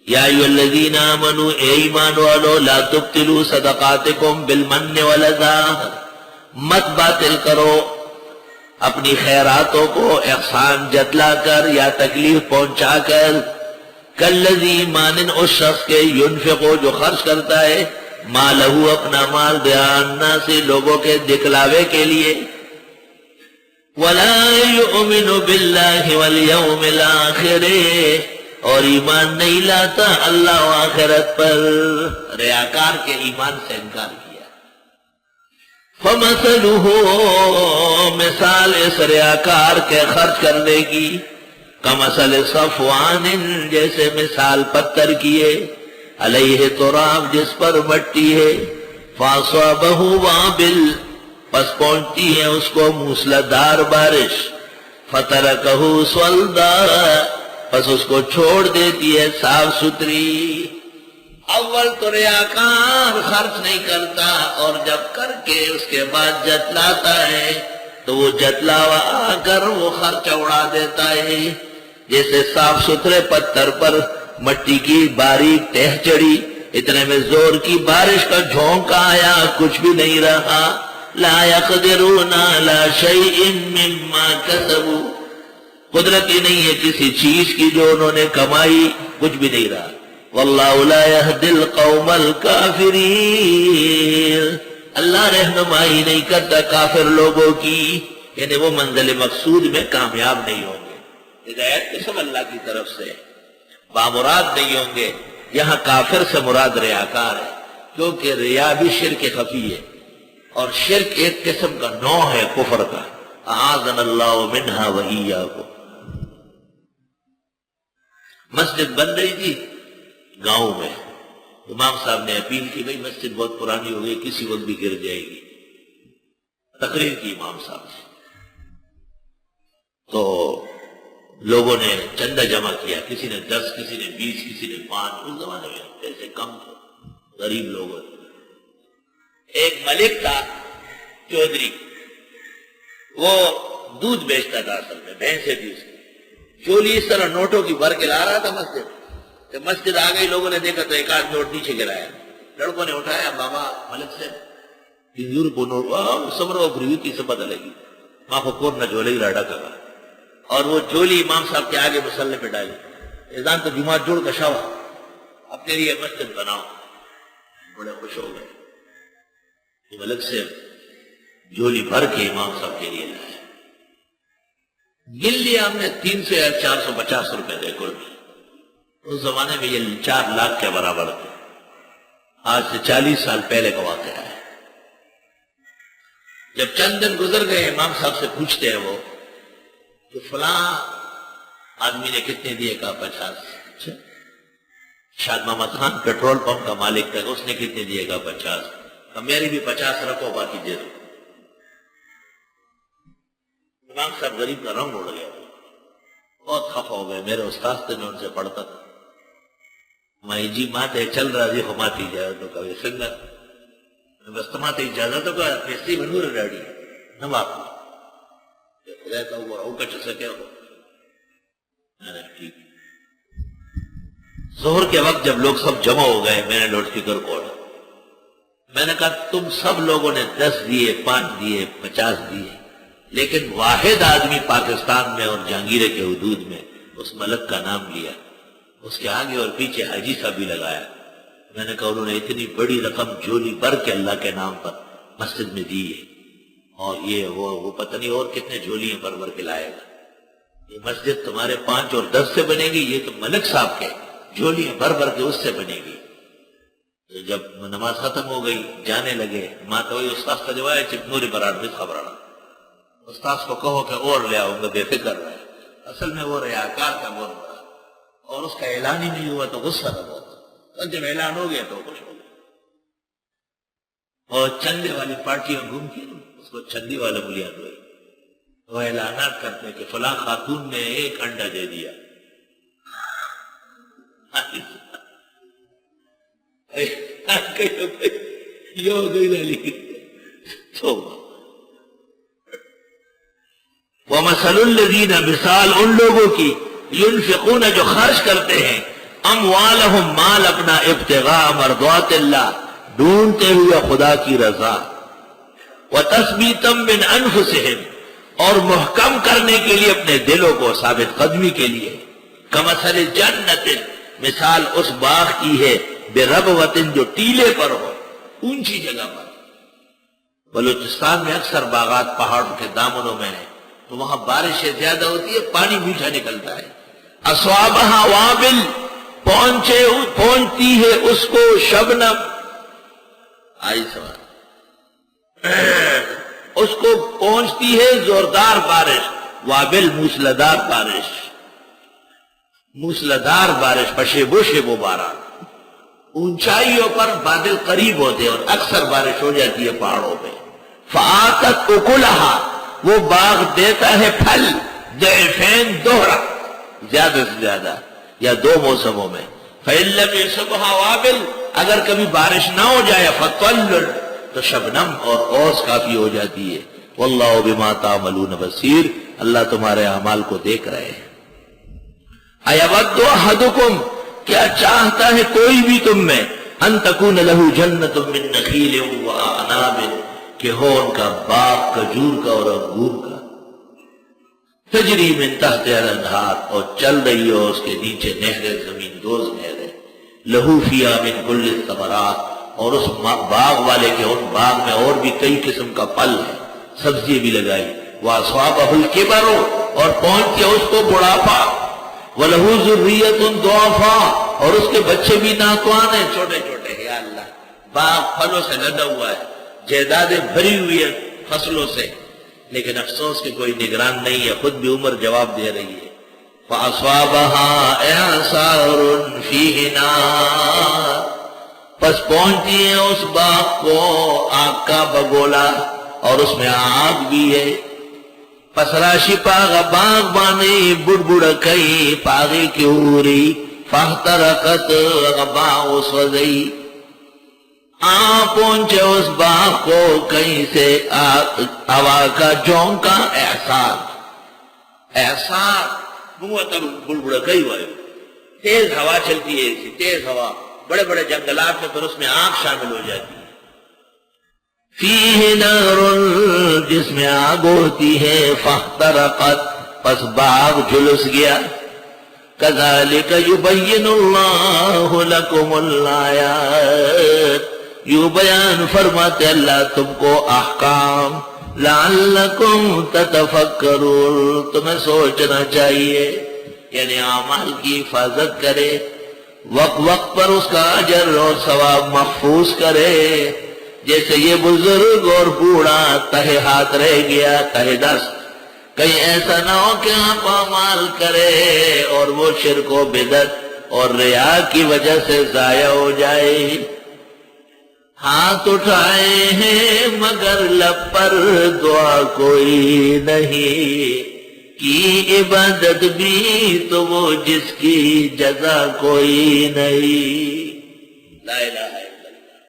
یا ایھا الذین آمنوا اے ایمان والو لا تبطلوا صدقاتکم بالمن والاذی، مت باطل کرو اپنی خیراتوں کو احسان جتلا کر یا تکلیف پہنچا کر، کالذی مانند اس شخص کے ینفقو جو خرچ کرتا ہے مالہ اپنا مال رئاء الناس لوگوں کے دکھلاوے کے لیے، ولا یؤمن باللہ والیوم الآخر اور ایمان نہیں لاتا اللہ و آخرت پر، ریاکار کے ایمان سے انکار کیا۔ فمثلہ مثال اس ریاکار کے خرچ کرنے کی، کمثل صفوان جیسے مثال پتھر کی ہے، علیہ تراب جس پر مٹی ہے، فاصابہ وابل پس پہنچتی ہے اس کو موسلادھار بارش، فترکہ صلدا پس اس کو چھوڑ دیتی ہے صاف ستھری۔ اول تو ریاکار خرچ نہیں کرتا، اور جب کر کے اس کے بعد جتلاتا ہے تو وہ جتلاوا آ کر وہ خرچ اڑا دیتا ہے، جیسے صاف ستھرے پتھر پر مٹی کی باریک تہ چڑی، اتنے میں زور کی بارش کا جھونکا آیا، کچھ بھی نہیں رہا۔ لا يقدرون على شيء مما كسبوا، قدرت ہی نہیں ہے کسی چیز کی جو انہوں نے کمائی، کچھ بھی نہیں رہا۔ واللہ لا يهدي القوم الكافرين، اللہ رہنمائی نہیں کرتا کافر لوگوں کی، یعنی وہ منزل مقصود میں کامیاب نہیں ہوں گے۔ ہدایت تو سب اللہ کی طرف سے بامراد نہیں ہوں گے۔ یہاں کافر سے مراد ریاکار ہے، کیونکہ ریا بھی شرک خفی ہے، اور شرک ایک قسم کا نوع ہے کفر کا، اعاذنا اللہ منہا وإیاکم۔ مسجد بن رہی تھی گاؤں میں، امام صاحب نے اپیل کی بھئی مسجد بہت پرانی ہو گئی، کسی وقت بھی گر جائے گی، تقریر کی امام صاحب نے، تو لوگوں نے چندہ جمع کیا، کسی نے 10، کسی نے 20، کسی نے 5، اس زمانے میں پیسے کم تھے، غریب لوگوں نے۔ ایک ملک تھا چودھری، وہ دودھ بیچتا تھا، اصل میں بھینسیں تھی اس کی، چولی اس طرح نوٹوں کی بھر کے لا رہا تھا مسجد، جب مسجد آ گئی لوگوں نے دیکھا تو ایک آدھ نوٹ نیچے گرایا، لڑکوں نے اٹھایا، بابا ملک سے پنجور کو نوٹ سمرو پریوتی سے پتہ لگی، ماں کو کور نہ جولے راڈا کا، اور وہ جولی امام صاحب کے آگے مسلح پہ ڈالی، اذان تو جمعہ جوڑ کا شوا اپنے لیے مسجد بناؤ، بڑے خوش ہو گئے۔ ملک سے جولی بھر کے امام صاحب کے لیے لایا، گن لیا ہم نے 300 یا 450 روپے دے کر، اس زمانے میں یہ 4 لاکھ کے برابر تھے، آج سے 40 سال پہلے کا واقعہ ہے۔ جب چند دن گزر گئے امام صاحب سے پوچھتے ہیں وہ کہ فلاں آدمی نے کتنے دیے؟ کہا 50۔ شاد محمد خان پیٹرول پمپ کا مالک تھا، اس نے کتنے دیے؟ کہا 50۔ میری بھی 50 رکھو، باقی دے دو۔ امام صاحب غریب کا رنگ اڑ گیا، بہت خفا ہو گئے۔ میرے استاد تھے، میں ان سے پڑھتا تھا، مائی جی ماتے چل رہا جی ہماتی جائے تو کبھی سنگت بس تماتے اجازت ہوگا پیسے منور ڈاڑی نہ واپس رہتا ہوا ہو کچھ سکے ہو۔ ٹھیک، ظہر کے وقت جب لوگ سب جمع ہو گئے، میں نے لاؤڈ اسپیکر کو میں نے کہا تم سب لوگوں نے 10 دیے، 5 دیے، 50 دیے، لیکن واحد آدمی پاکستان میں اور جہانگیرے کے حدود میں اس ملک کا نام لیا، اس کے آگے اور پیچھے حاجی صاحب بھی لگایا۔ میں نے کہا انہوں نے اتنی بڑی رقم جھولی بھر کے اللہ کے نام پر مسجد میں دی ہے، اور یہ وہ پتہ نہیں اور کتنے جھولیاں بھر بھر کے لائے گا۔ یہ مسجد تمہارے 5 اور 10 سے بنے گی، یہ تو ملک صاحب کے جھولیاں بھر بھر کے اس سے بنے گی۔ جب نماز ختم ہو گئی جانے لگے، ماں تو وہی استاذ کا جواب ہے چکنوری برار میں خبرانا، استاذ کو کہو کہ اور لے آؤں گا، بے فکر رہے۔ اصل میں وہ ریاکار کا بہت بڑا، اور اس کا اعلان ہی نہیں ہوا تو غصہ نہ ہوا، اور جب اعلان ہو گیا تو خوش ہو گیا۔ اور چندے والی پارٹیاں گھوم کی اس کو چندی والا بنیاد ہوئی، وہ اعلانات کرتے کہ فلاں خاتون نے 1 انڈا دے دیا، یہ ہو گئی لالی تو وَمَثَلُ الَّذِينَ، مثال ان لوگوں کی، ينفقون جو خرچ کرتے ہیں، اموالہم مال اپنا ابتغاء مرضات اللہ ڈھونڈتے ہوئے خدا کی رضا، وتثبیتا من انفسہم اور محکم کرنے کے لیے اپنے دلوں کو ثابت قدمی کے لیے، کمثل جنت مثال اس باغ کی ہے بربوۃ جو ٹیلے پر ہو، اونچی جگہ پر۔ بلوچستان میں اکثر باغات پہاڑوں کے دامنوں میں ہیں تو وہاں بارشیں زیادہ ہوتی ہے، پانی میٹھا نکلتا ہے۔ اصوابہا وابل پہنچتی ہے اس کو شبنم، آئی سوال، اس کو پہنچتی ہے زوردار بارش، وابل موسلادھار بارش، موسلادھار بارش، پشیبو شیبو باران۔ اونچائیوں پر بادل قریب ہوتے ہیں اور اکثر بارش ہو جاتی ہے پہاڑوں پہ۔ فآتت اکلہا وہ باغ دیتا ہے پھل، ضعفین دوہرا، زیادہ سے زیادہ یا دو موسموں میں۔ فإن لم يصبها وابل اگر کبھی بارش نہ ہو جائے فطل تو شبنم اور اوس کافی ہو جاتی ہے۔ واللہ بما تعملون بصیر اللہ تمہارے اعمال کو دیکھ رہے ہیں۔ ایود احدکم کیا چاہتا ہے کوئی بھی تم میں ان تکون لہ جنت من نخیل واعناب کہ ہو ان کا باغ کھجور کا اور انگور کا، تجری من تحت الانہار اور چل رہی ہو اس کے نیچے نہریں، زمین دوز نہریں، لہو فیہا من کل الثمرات اور اس باغ والے کے ان باغ میں اور بھی کئی قسم کا پھل ہے، سبزی بھی لگائی، واصابہ الکبر اور پہنچ گیا اس کو بڑھاپا، وَلَهُ ذُرِّيَّةٌ ضُعَفَاء اور اس کے بچے بھی ناتوان ہیں، چھوٹے چھوٹے۔ یا اللہ باغ پھلوں سے لدا ہوا ہے، جائیدادیں بھری ہوئی ہیں فصلوں سے، لیکن افسوس کہ کوئی نگران نہیں ہے، خود بھی عمر جواب دے رہی ہے۔ فَأَصْوَابَهَا إِعْصَارٌ فِيهِ نَارٌ پس پہنچتی ہے اس باغ کو آگ کا بگولا اور اس میں آگ بھی ہے۔ پس راشی پاغ باغ بانے بڑ بڑ کئی پاغی کی اوری فاحترقت غباء سوزئی پہنچے اس باغ کو کہیں سے ہوا کا جھونکا احسار، احسار منہ بڑبڑ کئی ہوئے، تیز ہوا چلتی ہے، ایسی تیز ہوا، بڑے بڑے جنگلات میں پھر اس میں آگ شامل ہو جاتی ہے۔ فیہ نار جس میں آگ ہوتی ہے، فاحترقت پس باغ جھلس گیا۔ کذالک یبین اللہ لکم الآیات یوں بیان فرماتے اللہ تم کو احکام، لعلکم تتفکرون تمہیں سوچنا چاہیے، یعنی اعمال کی حفاظت کرے، وقت وقت پر اس کا اجر اور ثواب محفوظ کرے۔ جیسے یہ بزرگ اور بوڑھا تہے ہاتھ رہ گیا، تہے دست، کہیں ایسا نہ ہو کہ آپ اعمال کرے اور وہ شرک و بدعت اور ریا کی وجہ سے ضائع ہو جائے۔ ہاتھ اٹھائے ہیں مگر لب پر دعا کوئی نہیں، کی عبادت بھی تو وہ جس کی جزا کوئی نہیں۔ لا الہ الا اللہ۔